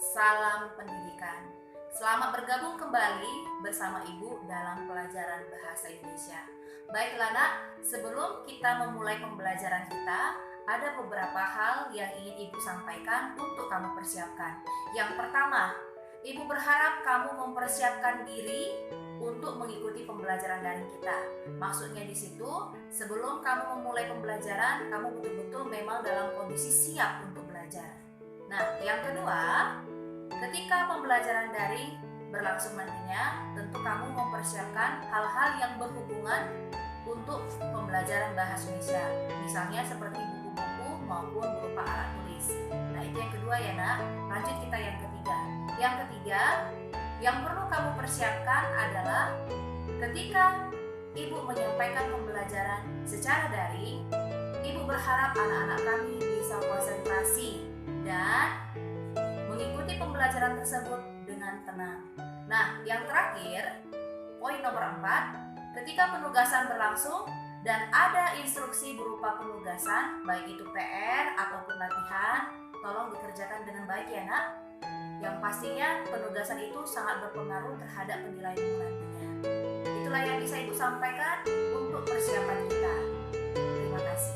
Salam pendidikan. Selamat bergabung kembali bersama Ibu dalam pelajaran Bahasa Indonesia. Baiklah nak, sebelum kita memulai pembelajaran kita, ada beberapa hal yang ingin Ibu sampaikan untuk kamu persiapkan. Yang pertama, Ibu berharap kamu mempersiapkan diri untuk mengikuti pembelajaran daring kita. Maksudnya di situ, sebelum kamu memulai pembelajaran, kamu betul-betul memang dalam kondisi siap untuk belajar. Nah, yang kedua, ketika pembelajaran daring berlangsung nantinya, tentu kamu mempersiapkan hal-hal yang berhubungan untuk pembelajaran bahasa Indonesia. Misalnya seperti buku-buku maupun berupa alat tulis. Nah, itu yang kedua ya nak. Lanjut kita yang ketiga. Yang ketiga, yang perlu kamu persiapkan adalah ketika Ibu menyampaikan pembelajaran secara daring, Ibu berharap anak-anak kami bisa konsentrasi dan mengikuti pembelajaran tersebut dengan tenang. Nah, yang terakhir, poin nomor 4, ketika penugasan berlangsung dan ada instruksi berupa penugasan, baik itu PR ataupun latihan, tolong dikerjakan dengan baik ya nak. Yang pastinya penugasan itu sangat berpengaruh terhadap penilaianmu nantinya. Itulah yang bisa Ibu sampaikan untuk persiapan kita. Terima kasih.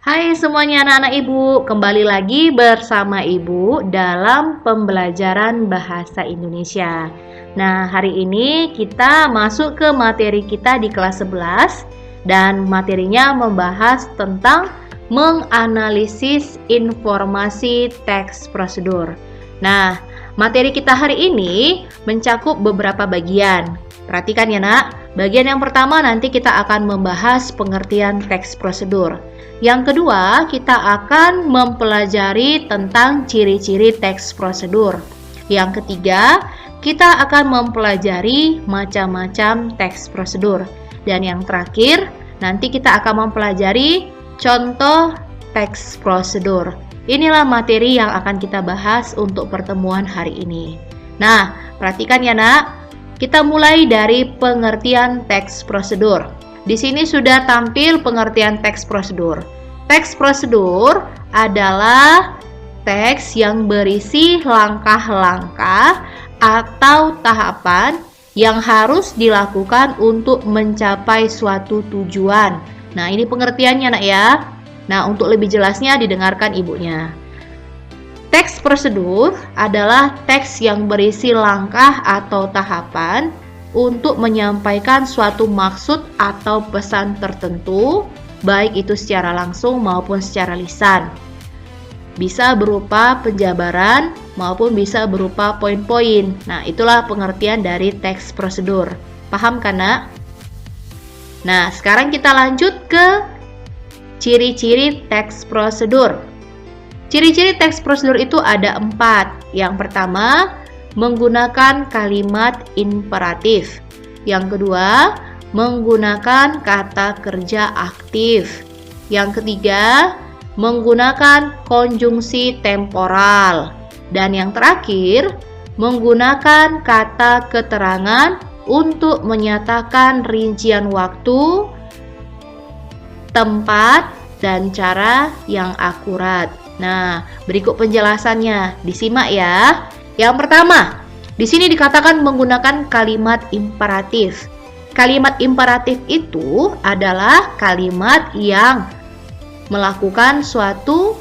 Hai semuanya anak-anak Ibu, kembali lagi bersama Ibu dalam pembelajaran Bahasa Indonesia. Nah, hari ini kita masuk ke materi kita di kelas 11 dan materinya membahas tentang menganalisis informasi teks prosedur. Nah, materi kita hari ini mencakup beberapa bagian. Perhatikan ya nak, bagian yang pertama nanti kita akan membahas pengertian teks prosedur. Yang kedua, kita akan mempelajari tentang ciri-ciri teks prosedur. Yang ketiga, kita akan mempelajari macam-macam teks prosedur. Dan yang terakhir, nanti kita akan mempelajari contoh teks prosedur. Inilah materi yang akan kita bahas untuk pertemuan hari ini. Nah, perhatikan ya nak, kita mulai dari pengertian teks prosedur. Di sini sudah tampil pengertian teks prosedur. Teks prosedur adalah teks yang berisi langkah-langkah atau tahapan yang harus dilakukan untuk mencapai suatu tujuan. Nah, ini pengertiannya nak ya. Nah, untuk lebih jelasnya didengarkan ibunya. Teks prosedur adalah teks yang berisi langkah atau tahapan untuk menyampaikan suatu maksud atau pesan tertentu, baik itu secara langsung maupun secara lisan. Bisa berupa penjabaran maupun bisa berupa poin-poin. Nah, itulah pengertian dari teks prosedur. Paham kan, nak? Nah, sekarang kita lanjut ke ciri-ciri teks prosedur. Ciri-ciri teks prosedur itu ada 4. Yang pertama, menggunakan kalimat imperatif. Yang kedua, menggunakan kata kerja aktif. Yang ketiga, menggunakan konjungsi temporal. Dan yang terakhir, menggunakan kata keterangan untuk menyatakan rincian waktu, tempat, dan cara yang akurat. Nah, berikut penjelasannya. Disimak ya. Yang pertama, di sini dikatakan menggunakan kalimat imperatif. Kalimat imperatif itu adalah kalimat yang melakukan suatu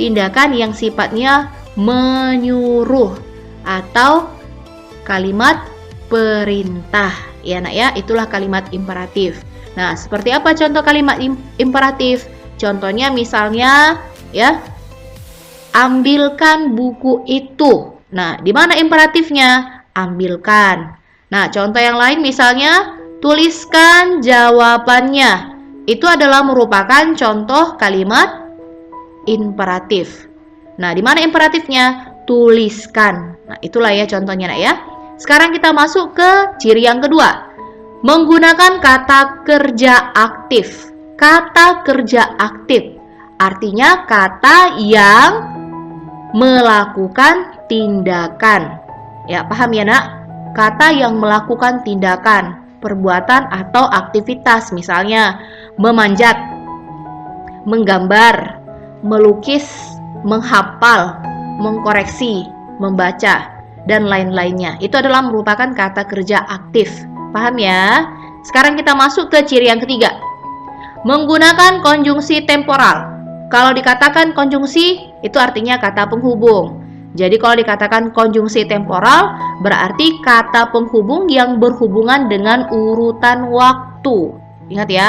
tindakan yang sifatnya menyuruh atau kalimat perintah. Ya nak ya, itulah kalimat imperatif. Nah, seperti apa contoh kalimat imperatif? Contohnya misalnya ya, ambilkan buku itu. Nah, di mana imperatifnya? Ambilkan. Nah, contoh yang lain misalnya, tuliskan jawabannya. Itu adalah merupakan contoh kalimat imperatif. Nah, di mana imperatifnya? Tuliskan. Nah, itulah ya contohnya nak ya. Sekarang kita masuk ke ciri yang kedua. Menggunakan kata kerja aktif. Kata kerja aktif artinya kata yang melakukan tindakan. Ya, paham ya nak? kata yang melakukan tindakan, perbuatan atau aktivitas, misalnya memanjat, menggambar, melukis, menghafal, mengkoreksi, membaca, dan lain-lainnya. Itu adalah merupakan kata kerja aktif. Paham ya? Sekarang kita masuk ke ciri yang ketiga. Menggunakan konjungsi temporal. Kalau dikatakan konjungsi, itu artinya kata penghubung. Jadi kalau dikatakan konjungsi temporal, berarti kata penghubung yang berhubungan dengan urutan waktu. Ingat ya,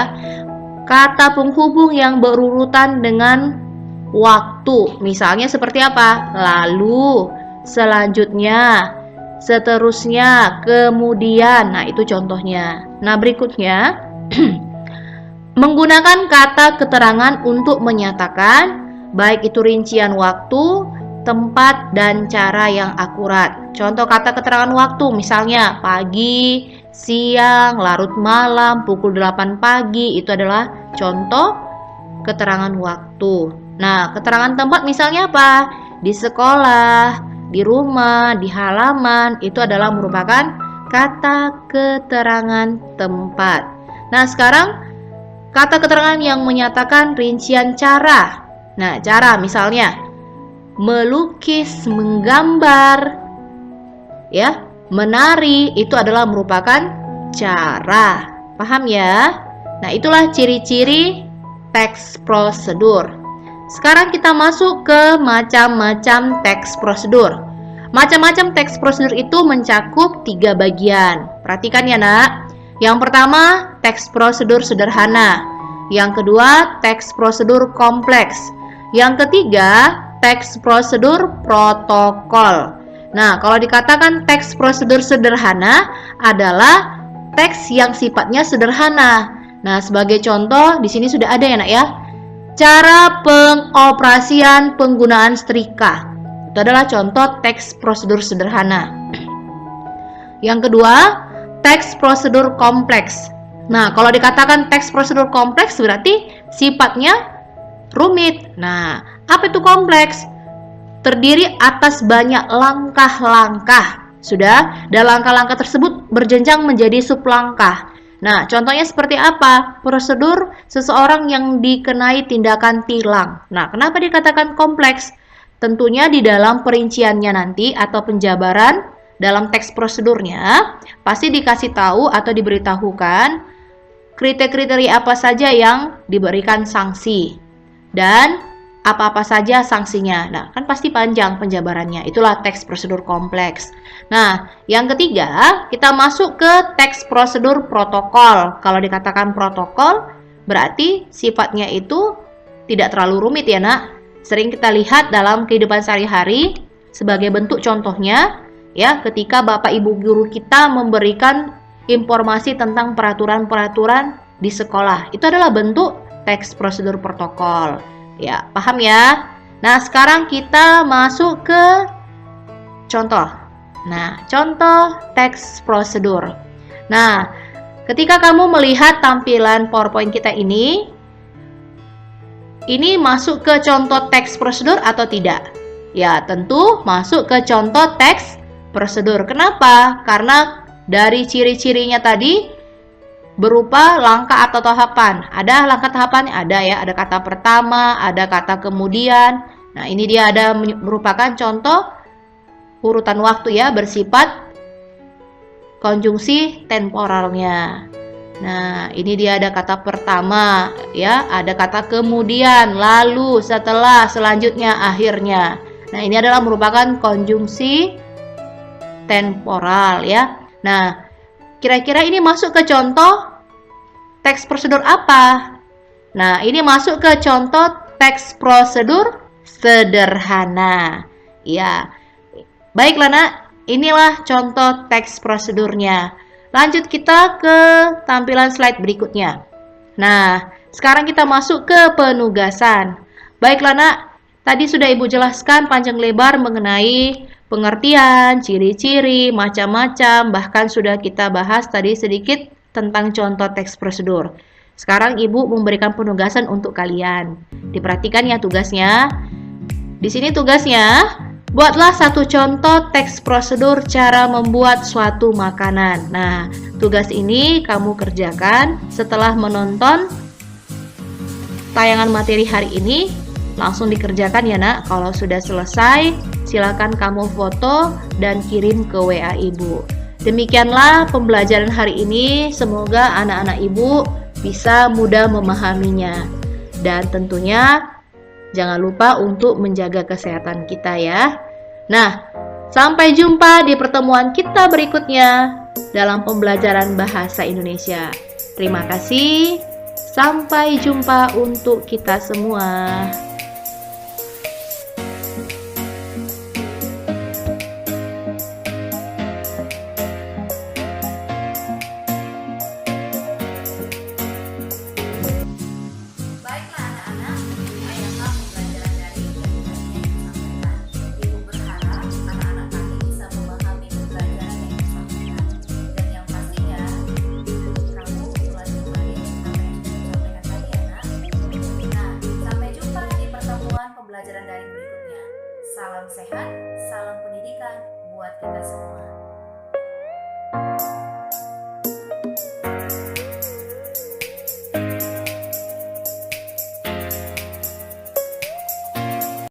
kata penghubung yang berurutan dengan waktu. Misalnya seperti apa? Lalu, selanjutnya, seterusnya, kemudian. Nah, itu contohnya. Nah, berikutnya menggunakan kata keterangan untuk menyatakan baik itu rincian waktu, tempat, dan cara yang akurat. Contoh kata keterangan waktu misalnya pagi, siang, larut malam, pukul 8 pagi, itu adalah contoh keterangan waktu. Nah, keterangan tempat misalnya apa? Di sekolah, di rumah, di halaman, itu adalah merupakan kata keterangan tempat. Nah, sekarang kata keterangan yang menyatakan rincian cara. Nah, cara misalnya melukis, menggambar, ya, menari, itu adalah merupakan cara. Paham ya? Nah, itulah ciri-ciri teks prosedur. Sekarang kita masuk ke macam-macam teks prosedur. Macam-macam teks prosedur itu mencakup 3 bagian. Perhatikan ya, Nak. Yang pertama, teks prosedur sederhana. Yang kedua, teks prosedur kompleks. Yang ketiga, teks prosedur protokol. Nah, kalau dikatakan teks prosedur sederhana adalah teks yang sifatnya sederhana. Nah, sebagai contoh di sini sudah ada ya, Nak ya. Cara pengoperasian penggunaan setrika. Itu adalah contoh teks prosedur sederhana. Yang kedua, teks prosedur kompleks. Nah, kalau dikatakan teks prosedur kompleks berarti sifatnya rumit. Nah, apa itu kompleks? Terdiri atas banyak langkah-langkah. Sudah, dan langkah-langkah tersebut berjenjang menjadi sublangkah. Nah, contohnya seperti apa? Prosedur seseorang yang dikenai tindakan tilang. Nah, kenapa dikatakan kompleks? Tentunya di dalam perinciannya nanti atau penjabaran dalam teks prosedurnya pasti dikasih tahu atau diberitahukan kriteria apa saja yang diberikan sanksi dan apa-apa saja sanksinya. Nah, kan pasti panjang penjabarannya. Itulah teks prosedur kompleks. Nah, yang ketiga, kita masuk ke teks prosedur protokol. Kalau dikatakan protokol, berarti sifatnya itu tidak terlalu rumit ya, Nak. Sering kita lihat dalam kehidupan sehari-hari sebagai bentuk contohnya, ya, ketika Bapak Ibu guru kita memberikan informasi tentang peraturan-peraturan di sekolah. Itu adalah bentuk teks prosedur protokol. Ya, paham ya? Nah, sekarang kita masuk ke contoh. Nah, contoh teks prosedur. Nah, ketika kamu melihat tampilan PowerPoint kita ini masuk ke contoh teks prosedur atau tidak? Ya, tentu masuk ke contoh teks prosedur. Kenapa? Karena dari ciri-cirinya tadi berupa langkah atau tahapan. Ada langkah tahapannya, ada ya. Ada kata pertama, ada kata kemudian. Nah, ini dia ada merupakan contoh urutan waktu ya, bersifat konjungsi temporalnya. Nah, ini dia ada kata pertama ya, ada kata kemudian, lalu, setelah, selanjutnya, akhirnya. Nah, ini adalah merupakan konjungsi temporal ya. Nah, kira-kira ini masuk ke contoh teks prosedur apa? Nah, ini masuk ke contoh teks prosedur sederhana. Ya. Baiklah, Nak. Inilah contoh teks prosedurnya. Lanjut kita ke tampilan slide berikutnya. Nah, sekarang kita masuk ke penugasan. Baiklah, Nak. Tadi sudah Ibu jelaskan panjang lebar mengenai pengertian, ciri-ciri, macam-macam, bahkan sudah kita bahas tadi sedikit tentang contoh teks prosedur. Sekarang Ibu memberikan penugasan untuk kalian. Diperhatikan ya tugasnya. Di sini tugasnya Buatlah satu contoh teks prosedur cara membuat suatu makanan. Nah, tugas ini kamu kerjakan setelah menonton tayangan materi hari ini. Langsung dikerjakan ya nak. Kalau sudah selesai, silakan kamu foto dan kirim ke WA ibu. Demikianlah pembelajaran hari ini. Semoga anak-anak ibu bisa mudah memahaminya. Dan tentunya jangan lupa untuk menjaga kesehatan kita ya. Nah, sampai jumpa di pertemuan kita berikutnya dalam pembelajaran bahasa Indonesia. Terima kasih. Sampai jumpa untuk kita semua. Baiklah anak-anak, demikianlah pembelajaran daring yang tadi disampaikan. Ibu berharap anak-anak nanti bisa memahami pembelajaran yang disampaikan. Dan yang pastinya, kamu ulangi kembali apa yang sudah disampaikan tadi ya nak. Nah, sampai jumpa di pertemuan pembelajaran daring berikutnya. Salam sehat, salam pendidikan buat kita semua.